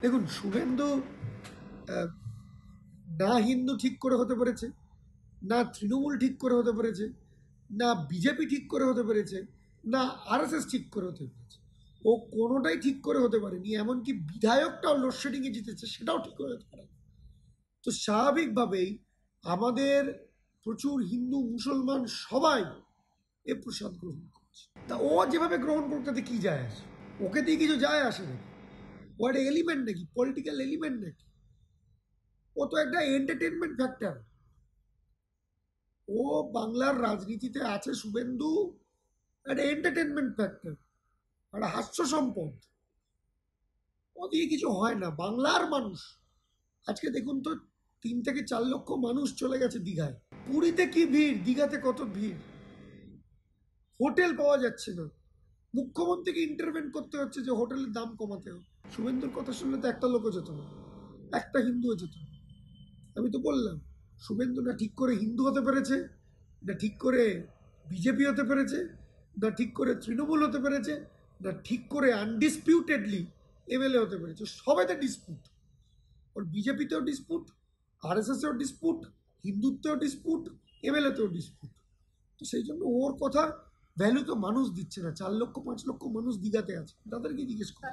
দেখুন, শুভেন্দু না হিন্দু ঠিক করে হতে পেরেছে, না তৃণমূল ঠিক করে হতে পেরেছে, না বিজেপি ঠিক করে হতে পেরেছে, না আরএসএস ঠিক করে হতে পেরেছে। ও কোনোটাই ঠিক করে হতে পারেনি। এমনকি বিধায়কটাও লোডশেডিংয়ে জিতেছে, সেটাও ঠিক করে হতে পারে। তো স্বাভাবিকভাবেই আমাদের প্রচুর হিন্দু মুসলমান সবাই এ প্রসাদ গ্রহণ করছে। তা ও যেভাবে গ্রহণ করতে তাতে কি যায় আসে? ওকে দিয়ে কিছু যায় আসে নাকি? ও একটা এলিমেন্ট নাকি, পলিটিক্যাল এলিমেন্ট নাকি? ও তো একটা এন্টারটেনমেন্ট ফ্যাক্টর। ও বাংলার রাজনীতিতে আছে শুভেন্দু একটা এন্টারটেনমেন্ট ফ্যাক্টর, একটা হাস্য সম্পদ। ও দিয়ে কিছু হয় না। বাংলার মানুষ আজকে দেখুন তো, 3 থেকে 4 লক্ষ মানুষ চলে গেছে দীঘায়। পুরীতে কি ভিড়, দীঘাতে কত ভিড়। হোটেল পাওয়া যাচ্ছে না, মুখ্যমন্ত্রীকে ইন্টারভেন করতে হচ্ছে যে হোটেলের দাম কমাতে হবে। শুভেন্দুর কথা শুনলে তো একটা লোকও যেত না, একটা হিন্দুও যেত না। আমি তো বললাম, শুভেন্দু না ঠিক করে হিন্দু হতে পেরেছে, না ঠিক করে বিজেপি হতে পেরেছে, না ঠিক করে তৃণমূল হতে পেরেছে, না ঠিক করে আনডিসপিউটেডলি এমএলএ হতে পেরেছে। সবাইতে ডিসপুট। ওর বিজেপিতেও ডিসপুট, আরএসএসেও ডিসপুট, হিন্দুত্বেও ডিসপুট, এমএলএতেও ডিসপুট। তো সেই জন্য ওর কথা ভ্যালু তো মানুষ দিচ্ছে না। 4 লক্ষ 5 লক্ষ মানুষ দীঘাতে আছে, তাদেরকে জিজ্ঞেস করে।